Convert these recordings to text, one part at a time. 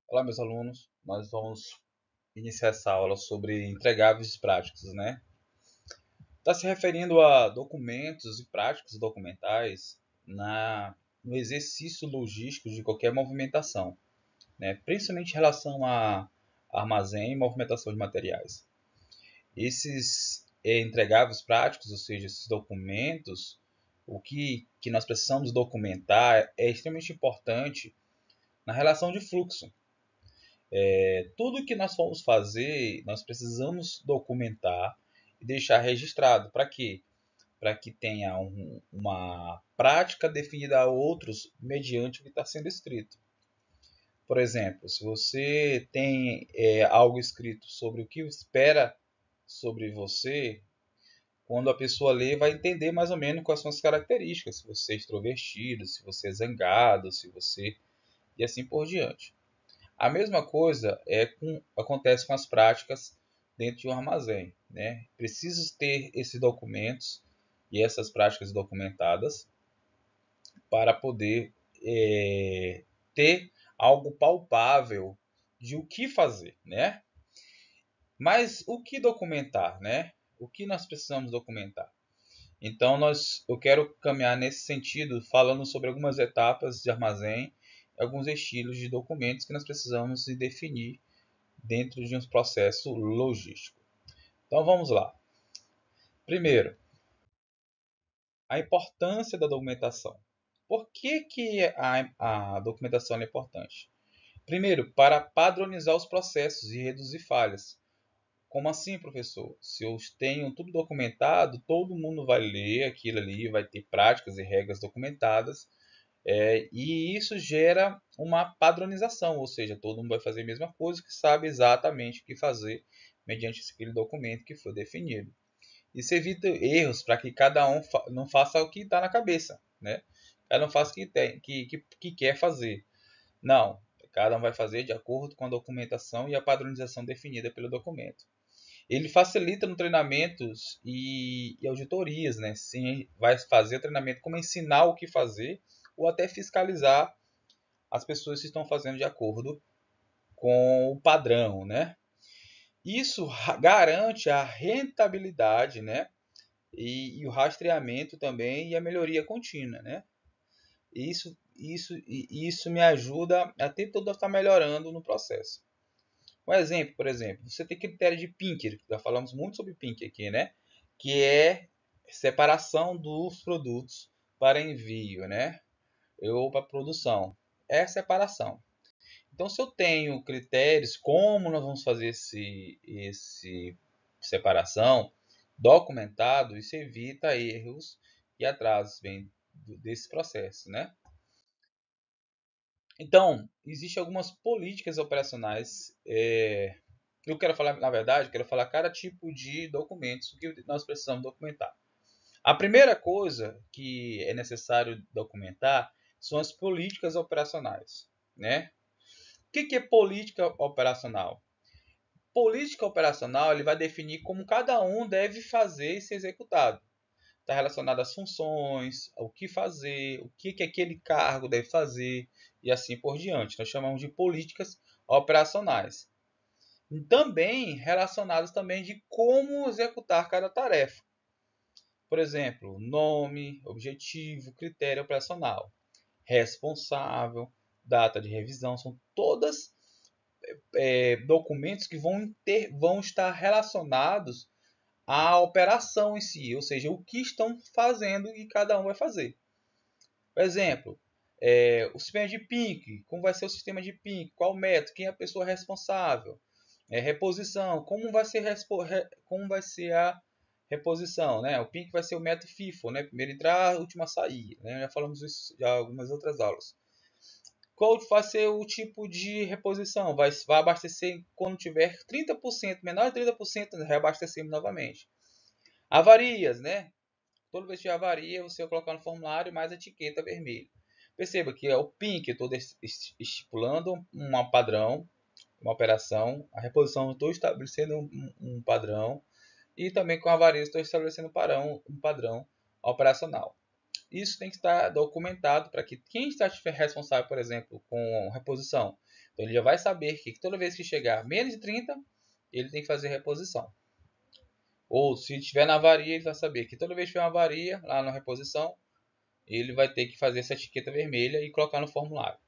Olá, meus alunos. Nós vamos iniciar essa aula sobre entregáveis práticos, né? Está se referindo a documentos e práticas documentais no exercício logístico de qualquer movimentação, né? Principalmente em relação a armazém e movimentação de materiais. Esses entregáveis práticos, ou seja, esses documentos, o que nós precisamos documentar é extremamente importante na relação de fluxo. Tudo que nós formos fazer, nós precisamos documentar e deixar registrado. Para quê? Para que tenha uma prática definida a outros mediante o que está sendo escrito. Por exemplo, se você tem algo escrito sobre o que espera sobre você, quando a pessoa lê, vai entender mais ou menos quais são as características. Se você é extrovertido, se você é zangado, se você... e assim por diante. A mesma coisa acontece com as práticas dentro de um armazém, né? Preciso ter esses documentos e essas práticas documentadas para poder ter algo palpável de o que fazer, né? Mas o que documentar, né? O que nós precisamos documentar? Então, eu quero caminhar nesse sentido, falando sobre algumas etapas de armazém, alguns estilos de documentos que nós precisamos definir dentro de um processo logístico. Então vamos lá. Primeiro, a importância da documentação. Por que a documentação é importante? Primeiro, para padronizar os processos e reduzir falhas. Como assim, professor? Se eu tenho tudo documentado, todo mundo vai ler aquilo ali, vai ter práticas e regras documentadas, e isso gera uma padronização, ou seja, todo mundo vai fazer a mesma coisa, que sabe exatamente o que fazer mediante aquele documento que foi definido. Isso evita erros para que cada um não faça o que está na cabeça, né? Cada um faça o que quer fazer. Não, cada um vai fazer de acordo com a documentação e a padronização definida pelo documento. Ele facilita no treinamentos e auditorias, né? Sim, vai fazer treinamento como ensinar o que fazer ou até fiscalizar as pessoas que estão fazendo de acordo com o padrão, né? Isso garante a rentabilidade, né? E o rastreamento também e a melhoria contínua, né? Isso me ajuda a ter tudo estar melhorando no processo. Um exemplo, por exemplo, você tem critério de Pinker, já falamos muito sobre Pinker aqui, né? Que é separação dos produtos para envio, né? Ou para produção. É separação. Então, se eu tenho critérios, como nós vamos fazer esse separação documentado, isso evita erros e atrasos bem desse processo, né? Então, existem algumas políticas operacionais. Eu quero falar, na verdade, quero falar cada tipo de documentos que nós precisamos documentar. A primeira coisa que é necessário documentar são as políticas operacionais, né? O que é política operacional? Política operacional ele vai definir como cada um deve fazer e ser executado. Está relacionado às funções, ao que fazer, o que aquele cargo deve fazer e assim por diante. Nós chamamos de políticas operacionais. E também relacionadas também de como executar cada tarefa. Por exemplo, nome, objetivo, critério operacional, responsável, data de revisão, são todas documentos que vão estar relacionados à operação em si, ou seja, o que estão fazendo e cada um vai fazer. Por exemplo, o sistema de PINC, como vai ser o sistema de PINC, qual método, quem é a pessoa responsável, reposição, como vai ser a reposição, né? O PINC vai ser o método FIFO, né? Primeiro entrar, última sair, né? Já falamos isso já em algumas outras aulas. Qual vai ser o tipo de reposição? Vai abastecer quando tiver 30%, menor de 30%, reabastecemos novamente. Avarias, né? Toda vez que tiver avaria, você vai colocar no formulário mais a etiqueta vermelha. Perceba que é o PIN que eu estou estipulando um padrão, uma operação. A reposição eu estou estabelecendo um padrão. E também com a avaria estou estabelecendo um padrão operacional. Isso tem que estar documentado para que quem está responsável, por exemplo, com reposição, Então ele já vai saber que toda vez que chegar menos de 30, ele tem que fazer reposição. Ou se estiver na avaria, ele vai saber que toda vez que tiver uma avaria lá na reposição, ele vai ter que fazer essa etiqueta vermelha e colocar no formulário.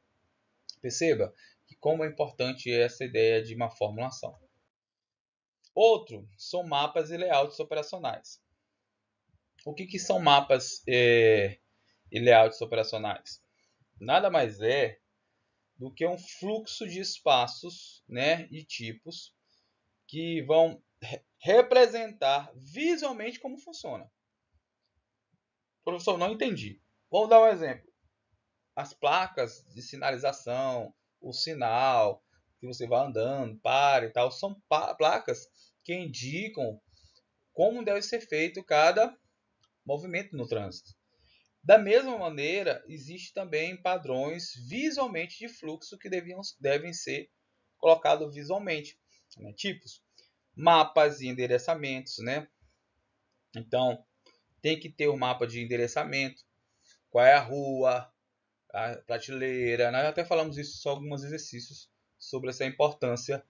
Perceba que como é importante essa ideia de uma formulação. Outro são mapas e layouts operacionais. O que são mapas e layouts operacionais? Nada mais é do que um fluxo de espaços, né, e tipos que vão representar visualmente como funciona. Professor, não entendi. Vou dar um exemplo. As placas de sinalização, o sinal que você vai andando, para e tal, são placas que indicam como deve ser feito cada movimento no trânsito. Da mesma maneira, existe também padrões visualmente de fluxo que devem ser colocados visualmente, né? Tipos, mapas e endereçamentos, né? Então, tem que ter o mapa de endereçamento, qual é a rua, a prateleira. Nós até falamos isso só alguns exercícios sobre essa importância.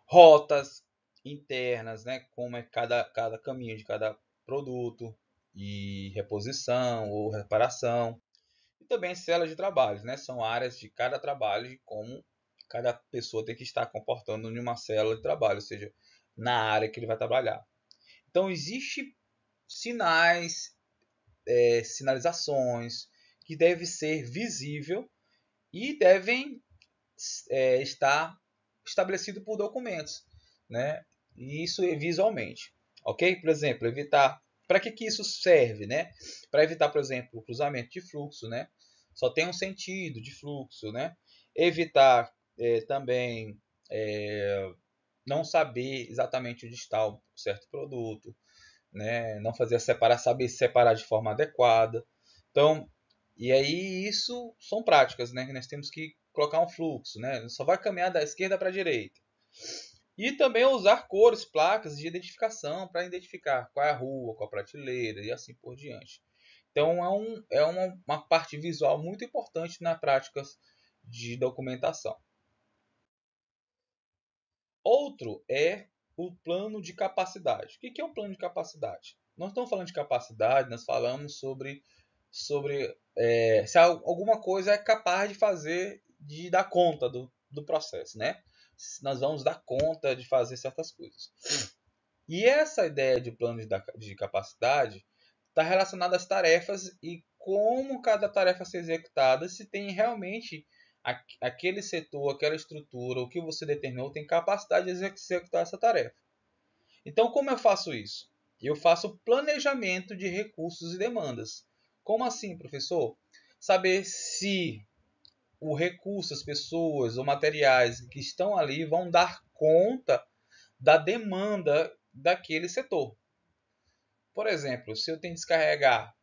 Rotas internas, né? Como é cada caminho de cada produto e reposição ou reparação. E também celas de trabalhos, né? São áreas de cada trabalho e como cada pessoa tem que estar comportando em uma célula de trabalho, ou seja, na área que ele vai trabalhar. Então, existe sinais, sinalizações que devem ser visível e devem estar estabelecido por documentos, né? E isso é visualmente, ok? Por exemplo, evitar. Para que isso serve, né? Para evitar, por exemplo, o cruzamento de fluxo, né? Só tem um sentido de fluxo, né? Evitar também não saber exatamente onde está um certo produto, né? Não fazer saber separar de forma adequada. Então, e aí isso são práticas, né? Nós temos que colocar um fluxo, né? Só vai caminhar da esquerda para a direita. E também usar cores, placas de identificação para identificar qual é a rua, qual a prateleira e assim por diante. Então é uma parte visual muito importante nas práticas de documentação. Outro é o plano de capacidade. O que é um plano de capacidade? Nós estamos falando de capacidade, nós falamos sobre se alguma coisa é capaz de fazer, de dar conta do processo, né? Nós vamos dar conta de fazer certas coisas. E essa ideia de plano de capacidade está relacionada às tarefas e como cada tarefa ser executada, se tem realmente aquele setor, aquela estrutura, o que você determinou, tem capacidade de executar essa tarefa. Então, como eu faço isso? Eu faço planejamento de recursos e demandas. Como assim, professor? Saber se o recurso, as pessoas ou materiais que estão ali vão dar conta da demanda daquele setor. Por exemplo, se eu tenho que descarregar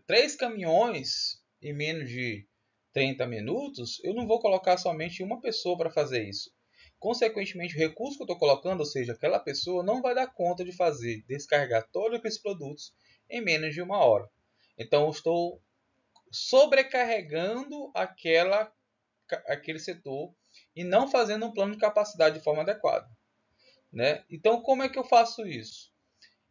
3 caminhões em menos de 30 minutos, eu não vou colocar somente uma pessoa para fazer isso. Consequentemente, o recurso que eu estou colocando, ou seja, aquela pessoa não vai dar conta de fazer, descarregar todos aqueles produtos em menos de uma hora. Então, eu estou sobrecarregando aquele setor e não fazendo um plano de capacidade de forma adequada, né? Então, como é que eu faço isso?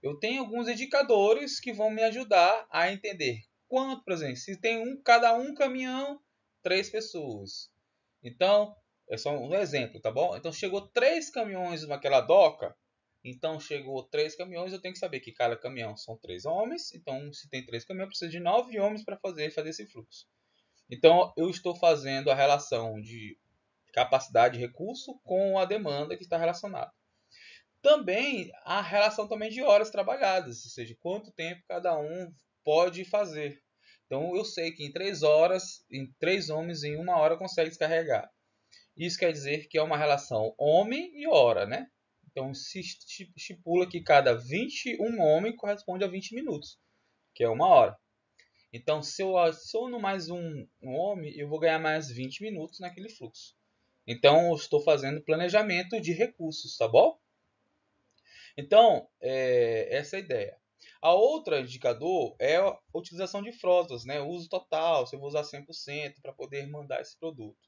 Eu tenho alguns indicadores que vão me ajudar a entender quanto, por exemplo, se tem cada um caminhão, 3 pessoas. Então, é só um exemplo, tá bom? Então, chegou 3 caminhões naquela doca. Então, chegou 3 caminhões, eu tenho que saber que cada caminhão são 3 homens. Então, se tem 3 caminhões, precisa de 9 homens para fazer esse fluxo. Então, eu estou fazendo a relação de capacidade de recurso com a demanda que está relacionada. Também a relação também de horas trabalhadas, ou seja, quanto tempo cada um pode fazer. Então eu sei que em 3 horas, em 3 homens em 1 hora consegue descarregar. Isso quer dizer que é uma relação homem e hora, né? Então se estipula que cada 21 homem corresponde a 20 minutos, que é 1 hora. Então se eu adiciono mais um homem, eu vou ganhar mais 20 minutos naquele fluxo. Então eu estou fazendo planejamento de recursos, tá bom? Então, essa é a ideia. A outra indicador é a utilização de frotas, né? O uso total, se eu vou usar 100% para poder mandar esse produto.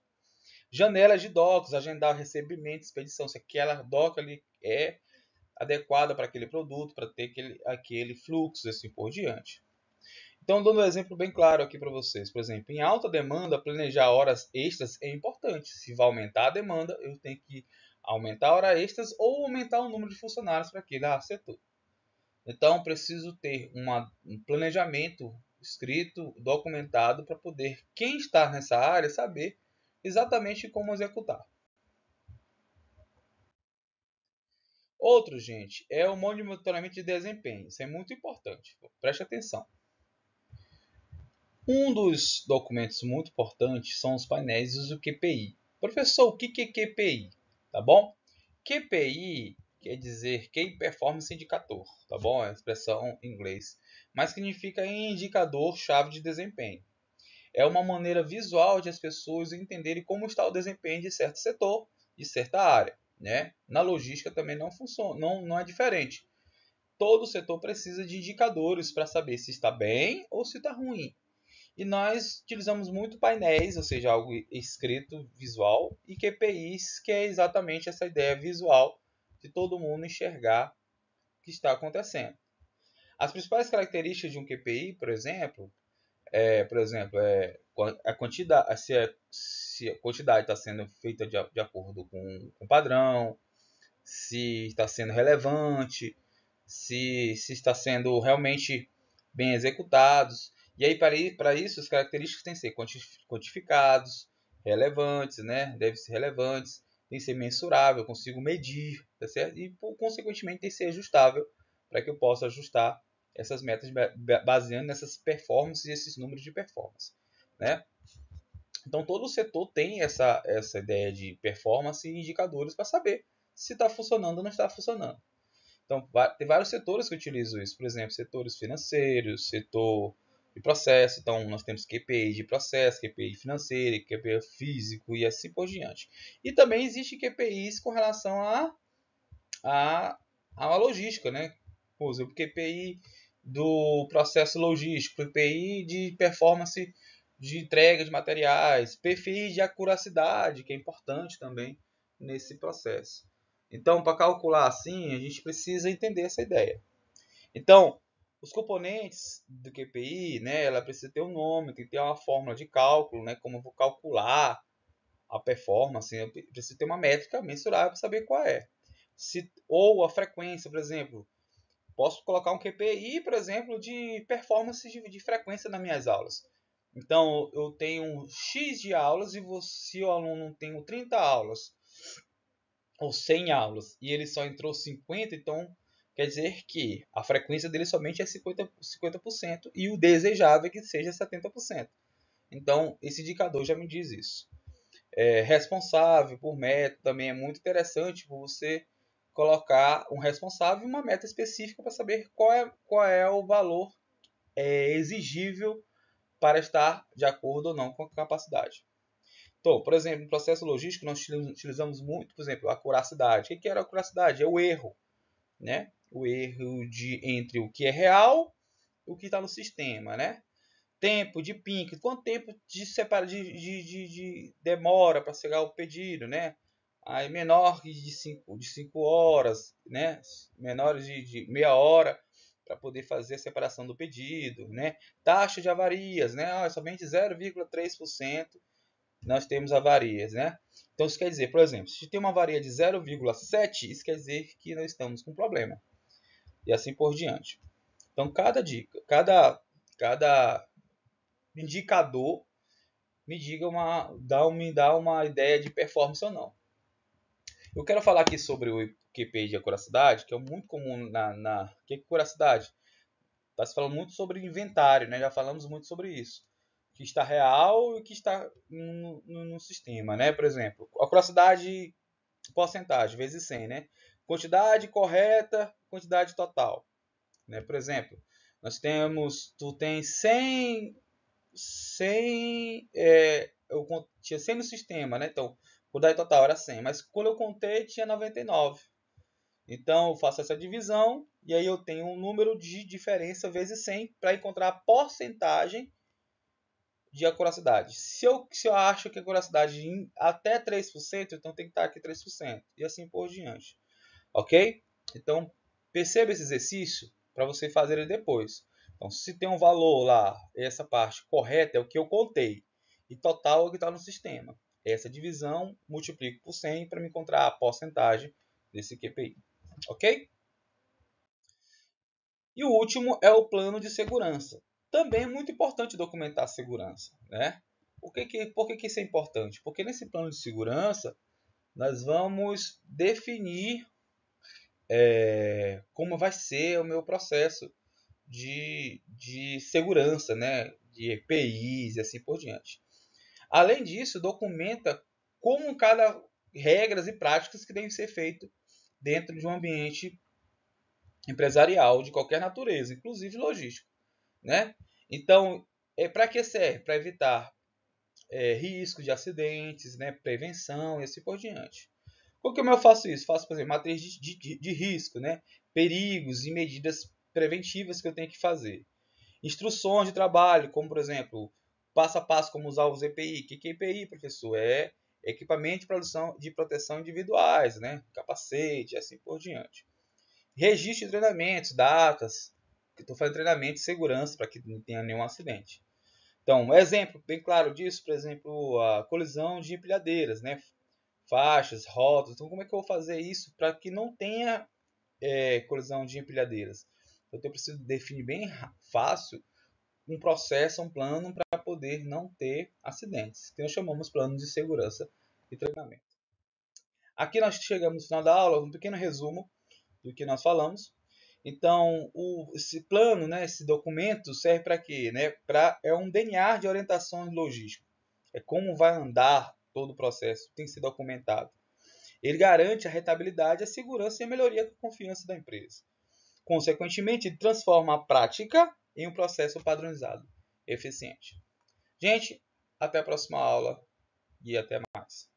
Janelas de docos, agendar recebimento, expedição, se aquela doca ali é adequada para aquele produto, para ter aquele fluxo, assim por diante. Então, dando um exemplo bem claro aqui para vocês. Por exemplo, em alta demanda, planejar horas extras é importante. Se vai aumentar a demanda, eu tenho que aumentar a hora extras ou aumentar o número de funcionários para aquele setor. Então, preciso ter um planejamento escrito, documentado, para poder quem está nessa área saber exatamente como executar. Outro, gente, é o monitoramento de desempenho. Isso é muito importante. Preste atenção. Um dos documentos muito importantes são os painéis do QPI. Professor, o que é QPI? Tá bom? QPI quer dizer Key Performance Indicator, tá bom? É a expressão em inglês, mas significa indicador-chave de desempenho. É uma maneira visual de as pessoas entenderem como está o desempenho de certo setor, de certa área, né? Na logística também não funciona, não é diferente. Todo setor precisa de indicadores para saber se está bem ou se está ruim. E nós utilizamos muito painéis, ou seja, algo escrito, visual, e QPIs, que é exatamente essa ideia visual de todo mundo enxergar o que está acontecendo. As principais características de um QPI, por exemplo, é a quantidade, se a quantidade está sendo feita de acordo com o padrão, se está sendo relevante, se está sendo realmente bem executados. E aí, para isso, as características têm que ser quantificados, relevantes, né? Devem ser relevantes, tem que ser mensurável, eu consigo medir, tá certo? E, consequentemente, tem que ser ajustável para que eu possa ajustar essas metas baseando nessas performances e esses números de performance, né? Então, todo o setor tem essa ideia de performance e indicadores para saber se está funcionando ou não está funcionando. Então, tem vários setores que utilizam isso. Por exemplo, setores financeiros, setor de processo. Então, nós temos QPI de processo, QPI financeiro, QPI físico e assim por diante. E também existe QPIs com relação a logística, né? Por exemplo, QPI do processo logístico, QPI de performance de entrega de materiais, PFI de acuracidade, que é importante também nesse processo. Então, para calcular assim, a gente precisa entender essa ideia. Então, os componentes do QPI, né, ela precisa ter um nome, tem que ter uma fórmula de cálculo, né, como eu vou calcular a performance, eu preciso ter uma métrica mensurável para saber qual é. Ou a frequência, por exemplo, posso colocar um QPI, por exemplo, de performance de frequência nas minhas aulas. Então, eu tenho X de aulas e se o aluno tem 30 aulas ou 100 aulas e ele só entrou 50, então quer dizer que a frequência dele somente é 50% e o desejável é que seja 70%. Então, esse indicador já me diz isso. Responsável por meta também é muito interessante por você colocar um responsável e uma meta específica para saber qual é o valor exigível para estar de acordo ou não com a capacidade. Então, por exemplo, no processo logístico, nós utilizamos muito, por exemplo, a acuracidade. O que é a acuracidade? É o erro, né? O erro entre o que é real e o que está no sistema, né? Tempo de pink, quanto tempo de demora para chegar o pedido, né? Aí menor de 5 horas, né? Menores de meia hora para poder fazer a separação do pedido, né? Taxa de avarias, né? Somente 0,3% nós temos avarias, né? Então isso quer dizer, por exemplo, se tem uma avaria de 0,7, isso quer dizer que nós estamos com problema. E assim por diante. Então cada indicador me dá uma ideia de performance ou não. Eu quero falar aqui sobre o QPI de acuracidade, que é muito comum que é acuracidade? Está se falando muito sobre inventário, né? Já falamos muito sobre isso. Que está real e que está no sistema, né? Por exemplo, acuracidade porcentagem vezes 100, né? Quantidade correta, quantidade total, né? Por exemplo, tu tem 100 eu tinha 100 no sistema, né? Então, quantidade total era 100, mas quando eu contei tinha 99. Então, eu faço essa divisão e aí eu tenho um número de diferença vezes 100 para encontrar a porcentagem de acuracidade. Se eu acho que a acuracidade até 3%, então tem que estar aqui 3%. E assim por diante. Ok? Então, perceba esse exercício para você fazer ele depois. Então, se tem um valor lá, essa parte correta é o que eu contei. E total é o que está no sistema. Essa divisão, multiplico por 100 para me encontrar a porcentagem desse QPI. Ok? E o último é o plano de segurança. Também é muito importante documentar a segurança. Né? Por que isso é importante? Porque nesse plano de segurança, nós vamos definir como vai ser o meu processo de segurança, né? De EPIs e assim por diante. Além disso, documenta como cada regras e práticas que devem ser feitas dentro de um ambiente empresarial de qualquer natureza, inclusive logístico, né? Então, para que serve? Para evitar riscos de acidentes, né? Prevenção e assim por diante. Como que eu faço isso? Faço, por exemplo, matriz de risco, né? Perigos e medidas preventivas que eu tenho que fazer. Instruções de trabalho, como por exemplo, passo a passo como usar os EPI. O que é EPI, professor? É equipamento de proteção individuais, né? Capacete e assim por diante. Registro de treinamentos, datas, que estou fazendo treinamento de segurança para que não tenha nenhum acidente. Então, um exemplo bem claro disso, por exemplo, a colisão de empilhadeiras, né? Faixas, rótulos. Então, como é que eu vou fazer isso para que não tenha colisão de empilhadeiras? Então, eu preciso definir bem fácil um processo, um plano para poder não ter acidentes, que nós chamamos plano de segurança e treinamento. Aqui nós chegamos no final da aula, um pequeno resumo do que nós falamos. Então, esse plano, né, esse documento serve para quê? Né? É um DNA de orientação logística. É como vai andar todo o processo, tem que ser documentado. Ele garante a rentabilidade, a segurança e a melhoria da confiança da empresa. Consequentemente, ele transforma a prática em um processo padronizado, eficiente. Gente, até a próxima aula e até mais.